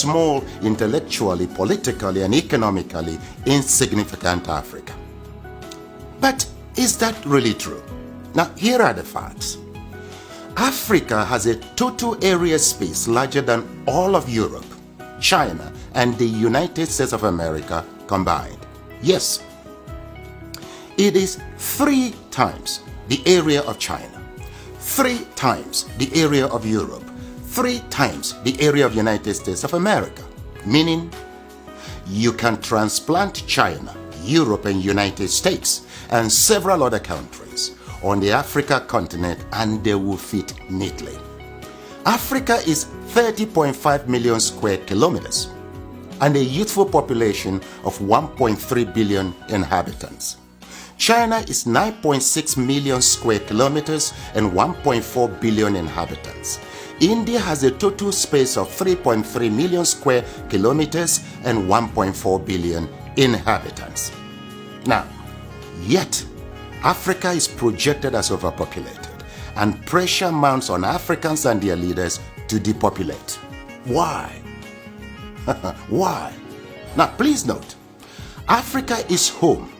small, intellectually, politically, and economically insignificant Africa. But is that really true? Now, here are the facts. Africa has a total area space larger than all of Europe, China, and the United States of America combined. Yes, it is 3 times the area of China, 3 times the area of Europe, 3 times the area of the United States of America, meaning you can transplant China, Europe, and United States, and several other countries on the Africa continent, and they will fit neatly. Africa is 30.5 million square kilometers and a youthful population of 1.3 billion inhabitants. China is 9.6 million square kilometers and 1.4 billion inhabitants. India has a total space of 3.3 million square kilometers and 1.4 billion inhabitants. Now, yet, Africa is projected as overpopulated, and pressure mounts on Africans and their leaders to depopulate. Why? Why? Now, please note, Africa is home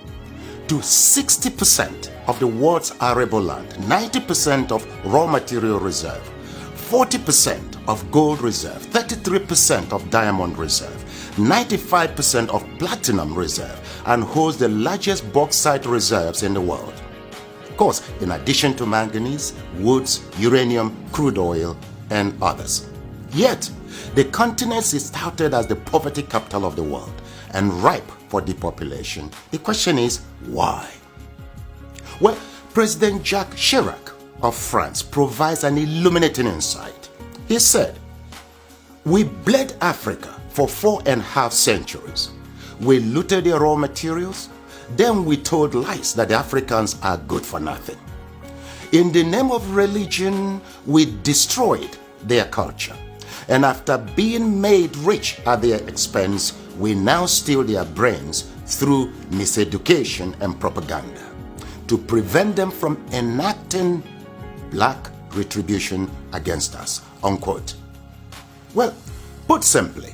to 60% of the world's arable land, 90% of raw material reserve, 40% of gold reserve, 33% of diamond reserve, 95% of platinum reserve, and holds the largest bauxite reserves in the world. Of course, in addition to manganese, woods, uranium, crude oil, and others. Yet, the continent is touted as the poverty capital of the world and ripe for depopulation. The question is, why? Well, President Jacques Chirac of France provides an illuminating insight. He said, "We bled Africa for 4.5 centuries. We looted their raw materials, then we told lies that the Africans are good for nothing. In the name of religion, we destroyed their culture. And after being made rich at their expense, we now steal their brains through miseducation and propaganda to prevent them from enacting black retribution against us," unquote. Well, put simply,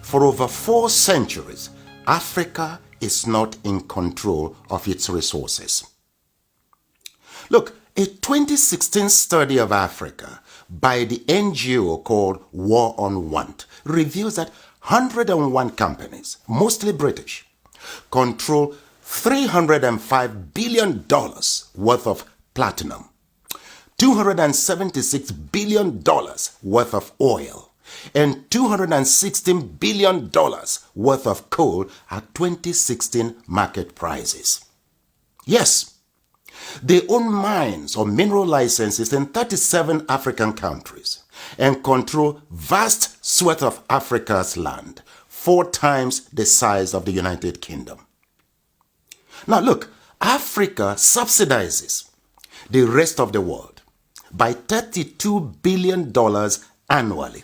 for over 4 centuries, Africa is not in control of its resources. Look, a 2016 study of Africa by the NGO called War on Want reveals that 101 companies, mostly British, control $305 billion worth of platinum, $276 billion worth of oil, and $216 billion worth of coal at 2016 market prices. Yes, they own mines or mineral licenses in 37 African countries and control vast swaths of Africa's land, 4 times the size of the United Kingdom. Now look, Africa subsidizes the rest of the world by $32 billion annually.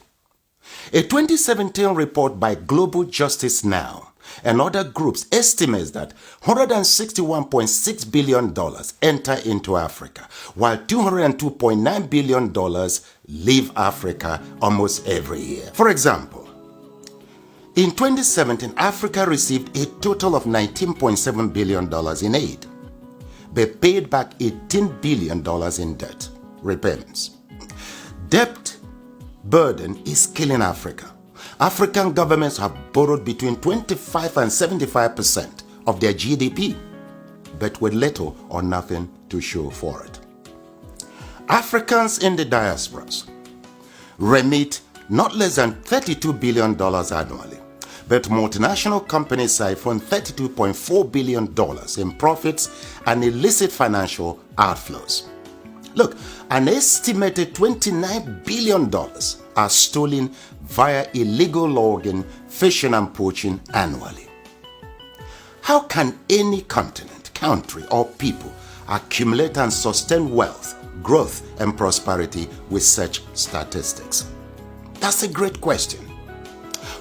A 2017 report by Global Justice Now and other groups estimates that $161.6 billion enter into Africa, while $202.9 billion leave Africa almost every year. For example, in 2017, Africa received a total of $19.7 billion in aid, but paid back $18 billion in debt repayments. Debt burden is killing Africa. African governments have borrowed between 25 and 75% of their GDP, but with little or nothing to show for it. Africans in the diasporas remit not less than $32 billion annually, but multinational companies siphon $32.4 billion in profits and illicit financial outflows. Look, an estimated $29 billion are stolen via illegal logging, fishing, and poaching annually. How can any continent, country, or people accumulate and sustain wealth, growth, and prosperity with such statistics? That's a great question.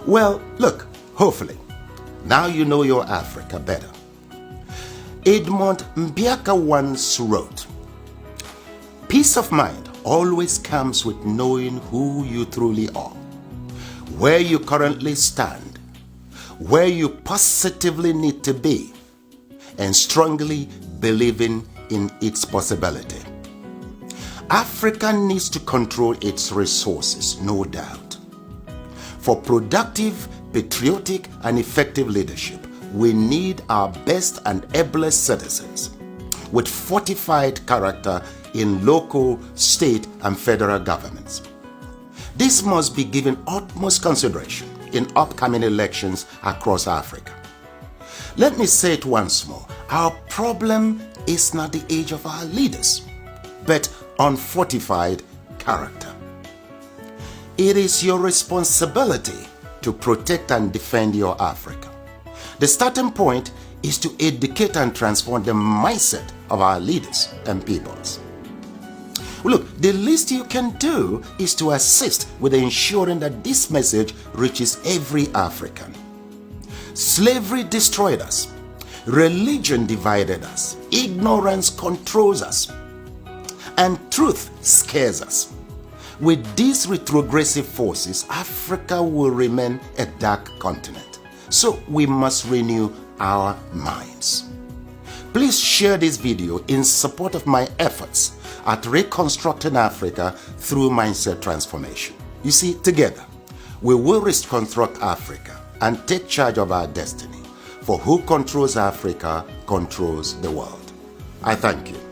Well, look, hopefully, now you know your Africa better. Edmund Mbiaka once wrote, "Peace of mind always comes with knowing who you truly are. where you currently stand, where you positively need to be, and strongly believing in its possibility. Africa needs to control its resources, no doubt. For productive, patriotic, and effective leadership, we need our best and ablest citizens with fortified character in local, state, and federal governments. This must be given utmost consideration in upcoming elections across Africa. Let me say it once more. Our problem is not the age of our leaders, but unfortified character. It is your responsibility to protect and defend your Africa. The starting point is to educate and transform the mindset of our leaders and peoples. Look, the least you can do is to assist with ensuring that this message reaches every African. Slavery destroyed us. Religion divided us. Ignorance controls us. And truth scares us. With these retrogressive forces, Africa will remain a dark continent. So we must renew our minds. Please share this video in support of my efforts at reconstructing Africa through mindset transformation. You see, together, we will reconstruct Africa and take charge of our destiny. For who controls Africa controls the world. I thank you.